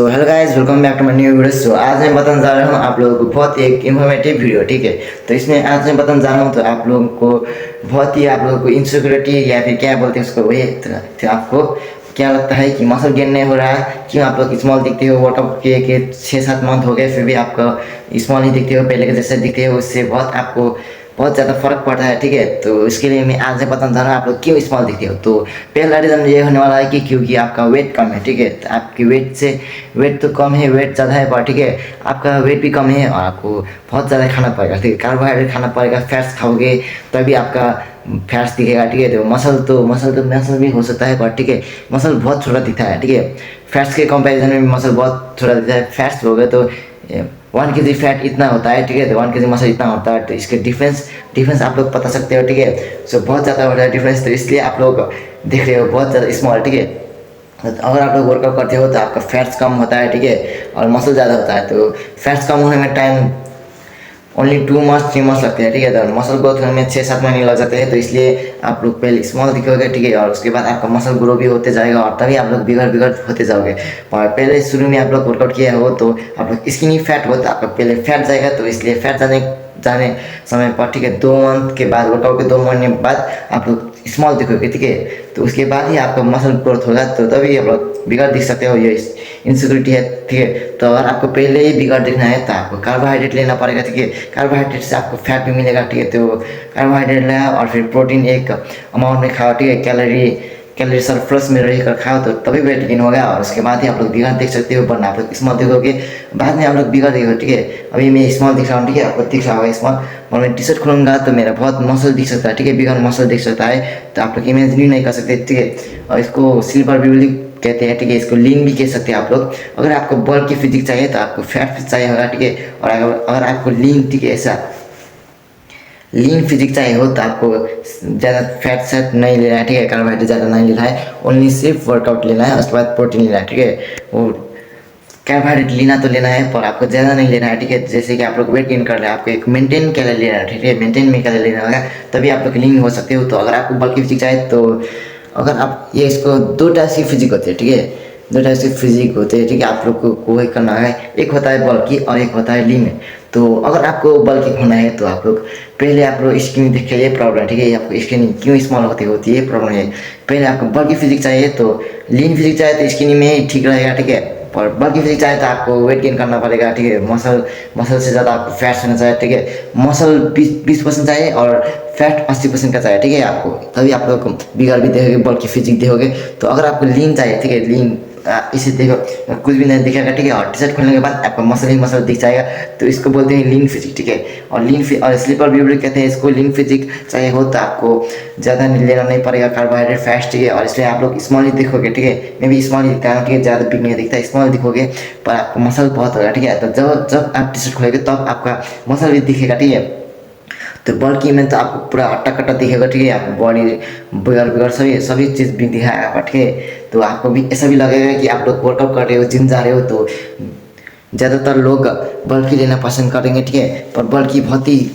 तो hello guys, welcome back to my new video. So आज मैं बताने जा रहा हूँ आप लोगों को बहुत एक इन्फॉर्मेटिव वीडियो, ठीक है। तो इसमें आज मैं बताने जा रहा हूँ तो आप लोगों को बहुत ही आप लोगों को इनसिक्योरिटी या फिर क्या बोलते हैं उसको, वही तो आपको क्या लगता है कि मसल गेन नहीं हो रहा है, क्यों आप लोग स्मॉल दिखते हो। वर्कआउट किए के 6-7 मंथ हो गए फिर भी आपका स्मॉल ही दिखते हो, पहले के जैसे दिखते हो, उससे बहुत आपको बहुत ज़्यादा फर्क पड़ता है, ठीक है। तो इसके लिए मैं आज बताना चाह रहा हूँ आप लोग क्यों स्मॉल दिखते हो। तो पहला रीज़न ये होने वाला है कि क्योंकि आपका वेट कम है, ठीक है। तो आपकी वेट तो कम है, वेट ज़्यादा है पर ठीक है, आपका वेट भी कम है और आपको बहुत ज़्यादा खाना पड़ेगा, ठीक है। कार्बोहाइड्रेट खाना पड़ेगा, फैट्स खाओगे तभी आपका फैट्स दिखेगा, ठीक है। तो मसल भी हो सकता है पर ठीक है, मसल बहुत छोटा दिखता है, ठीक है। फैट्स के कंपैरिजन में मसल बहुत छोटा दिखता है। फैट्स हो गए तो 1 kg फैट इतना होता है, ठीक है। तो 1 kg मसल इतना होता है, तो इसके डिफरेंस आप लोग बता सकते हो, ठीक है। सो बहुत ज़्यादा होता है डिफरेंस, तो इसलिए आप लोग देख रहे हो बहुत ज़्यादा स्मॉल, ठीक है। तो अगर आप लोग वर्कआउट करते हो तो आपका फैट्स कम होता है, ठीक है, और मसल ज़्यादा होता है। तो फैट्स कम होने में टाइम ओनली 2 मंथ्स 3 मंथ्स लगते हैं, ठीक है। तो मसल ग्रोथ होने में 6-7 महीने लग जाते हैं। तो इसलिए आप लोग पहले स्मॉल दिखोगे, ठीक है, और उसके बाद आपका मसल ग्रो भी होते जाएगा और तभी आप लोग बिगड़ होते जाओगे। और पहले शुरू में आप लोग वर्कआउट किया हो तो आप लोग स्किनी फैट हो तो आपका पहले फैट जाएगा, तो इसलिए फैट जाने समय पर, ठीक है, 2 मंथ के बाद, वर्कआउट के 2 महीने बाद आप लोग स्मॉल दिखोगे, ठीक है। तो उसके बाद ही आपका मसल ग्रोथ होगा, तो तभी आप लोग बिगड़ दिख सकते हो। ये इनसिक्योरिटी है, ठीक है। तो अगर आपको पहले ही बिगड़ दिखना है तो आपको कार्बोहाइड्रेट लेना पड़ेगा, ठीक है। कार्बोहाइड्रेट से आपको फैट भी मिलेगा, ठीक है। तो कार्बोहाइड्रेट लेना और फिर प्रोटीन एक अमाउंट में खाओ, ठीक है। कैलोरी सरप्लस में रहकर खाओ तो तभी वेट गेन होगा और उसके बाद ही आप लोग बिगड़ देख सकते हो। वरना आप लोग स्मॉल देखोगे बाद में आप लोग बिगड़ देखोगे, ठीक है। अभी मैं स्मॉल दिख रहा हूँ, ठीक है, आपको दिख रहा होगा स्मॉल, और मैं टी शर्ट खोलूँगा तो मेरा बहुत मसल दिख सकता है, ठीक है, बिगड़ मसल दिख सकता है। तो आप लोग इमेजिन भी नहीं कर सकते, ठीक है। और इसको सिल्वर भी कहते हैं, ठीक है। इसको लीन भी कह सकते हैं आप लोग। अगर आपको बल्क की फिजिक चाहिए तो आपको फैट चाहिए होगा, ठीक है। और अगर आपको लीन, ठीक है, ऐसा लीन फिजिक चाहिए हो तो आपको ज़्यादा फैट सेट नहीं लेना है, ठीक है। कार्बोहाइड्रेट ज़्यादा नहीं लेना है, ओनली सिर्फ वर्कआउट लेना है, उसके बाद प्रोटीन लेना है, ठीक है। वो कार्बोहाइड्रेट लेना तो लेना है पर आपको ज़्यादा नहीं लेना है, ठीक है। जैसे कि आप लोग वेट गेन कर रहे हैं, आपको एक मेंटेन कैलोरी लेना है, ठीक है। मेंटेन में कैलोरी लेना होगा तभी आप लोग लीन हो सकते हो। तो अगर आपको बल्क की फिजिक चाहिए तो अगर आप ये इसको 2 टाइप की फिजिक होती है, ठीक है, 2 टाइप से फिजिक होते हैं, ठीक है। आप लोग को वही करना है, एक होता है बल्की और एक होता है लीन। तो अगर आपको बल्की होना है तो आप लोग पहले आप लोग स्किन देखिए, ये प्रॉब्लम, ठीक है। आपको स्किन क्यों स्मॉल होती है, ये प्रॉब्लम है। पहले आपको बल्की फिजिक चाहिए तो लीन फिजिक चाहिए तो स्किनी में ही ठीक रहेगा, ठीक है। और बल्की फिजिक चाहिए तो आपको वेट गेन करना पड़ेगा, ठीक है। मसल से ज़्यादा आपको फैट्स होना चाहिए, ठीक है। मसल 20% चाहिए और फैट 80% का चाहिए, ठीक है आपको, तभी आप लोग बिगड़ भी देखोगे, बल्कि फिजिक देखोगे। तो अगर आपको लीन चाहिए, ठीक है, लीन इसे देखो कुछ भी नहीं दिखेगा, ठीक है। और टी शर्ट खोलने के बाद आपका मसल ही मसल दिख जाएगा, तो इसको बोलते हैं लीन फिजिक, ठीक है। और स्लीपर ब्यूटी कहते हैं इसको। लीन फिजिक चाहिए हो तो आपको ज़्यादा लेना नहीं पड़ेगा कार्बोहाइड्रेट फैट्स, ठीक है। और इसलिए आप लोग स्मॉल ही दिखोगे, ठीक है। मैं भी स्मॉल ही दिखता हूँ, ठीक है, ज़्यादा बिग नहीं दिखता, स्मॉल दिखोगे पर आपको मसल बहुत होगा, ठीक है। तो जब आप टी शर्ट खोलेंगे तब आपका मसल भी दिखेगा, ठीक है। तो बल्कि में तो आपको पूरा हट्टा कट्टा दिखेगा, ठीक है। आपको बॉडी बिगड़ सभी चीज़ भी दिखाएगा आपका, ठीक है। तो आपको भी ऐसा भी लगेगा कि आप लोग वर्कआउट कर रहे हो, जिम जा रहे हो। तो ज़्यादातर लोग बल्कि लेना पसंद करेंगे, ठीक है। पर बल्कि बहुत ही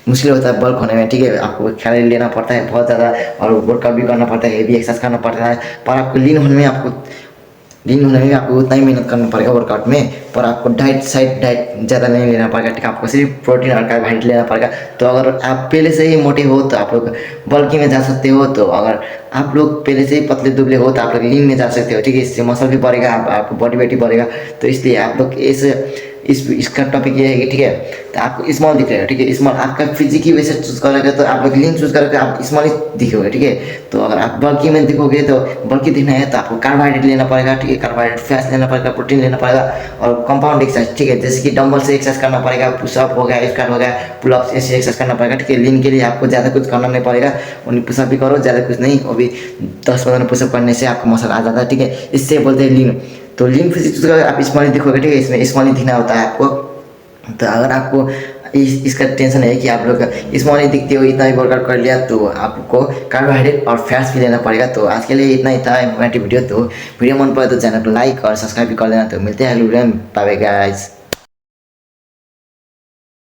मुश्किल होता है बल्क होने में, ठीक है। आपको कैलोरी लेना पड़ता है बहुत ज़्यादा और वर्कआउट भी करना पड़ता है, हेवी एक्सरसाइज करना पड़ता है। पर आपको लीन होने में आपको उतना ही मेहनत करना पड़ेगा वर्कआउट में। पर आपको डाइट ज़्यादा नहीं लेना पड़ेगा, ठीक है। आपको सिर्फ प्रोटीन और कार्बोहाइड्रेट लेना पड़ेगा। तो अगर आप पहले से ही मोटे हो तो आप लोग बल्की में जा सकते हो। तो अगर आप लोग पहले से ही पतले दुबले हो तो आप लोग लीन में जा सकते हो, ठीक है। इससे मसल भी बढ़ेगा, आपको बॉडी वेट भी बढ़ेगा। तो इसलिए आप लोग इसका टॉपिक ये है कि, ठीक है, तो आपको स्मॉल दिख रहेगा, ठीक है। स्मॉल आपका फिजिक ही वैसे चूज़ करोगे तो आप लोग लीन चूज़ करोगे, आप स्मॉल ही दिखोगे, ठीक है। तो अगर आप बल्की में दिखोगे तो बल्की दिखना है तो आपको कार्बोहाइड्रेट लेना पड़ेगा, ठीक है। कार्बोहाइड्रेट फैट्स लेना पड़ेगा, प्रोटीन लेना पड़ेगा और कंपाउंड एक्सरसाइज, ठीक है। जैसे कि डंबल से एक्सरसाइज करना पड़ेगा, पुशअप हो गया, स्क्वाट हो गया, पुलअप, ऐसे एक्सरसाइज करना पड़ेगा, ठीक है। लीन के लिए आपको ज़्यादा कुछ करना नहीं पड़ेगा, ओनली पुशअप भी करो, ज़्यादा कुछ नहीं। वो भी 10-15 पुशअप करने से आपको मसल आ जाता है, ठीक है। इससे बोलते हैं लीन। तो लीन फिजिक चूज़ करोगे आप स्मॉल दिखोगे, ठीक है। इसमें स्मॉल दिखना होता है आपको। तो अगर आपको इसका टेंशन है कि आप लोग स्मॉल ही दिखते हो, इतना ही वर्कआउट कर लिया, तो आपको कार्बोहाइड्रेट और फैट्स भी लेना पड़ेगा। तो आज के लिए इतना ही था इन्फॉर्मेटिव वीडियो। तो वीडियो मन पड़े तो चैनल को लाइक और सब्सक्राइब भी कर देना। तो मिलते हैं अगले वीडियो में, बाय बाय गाइस।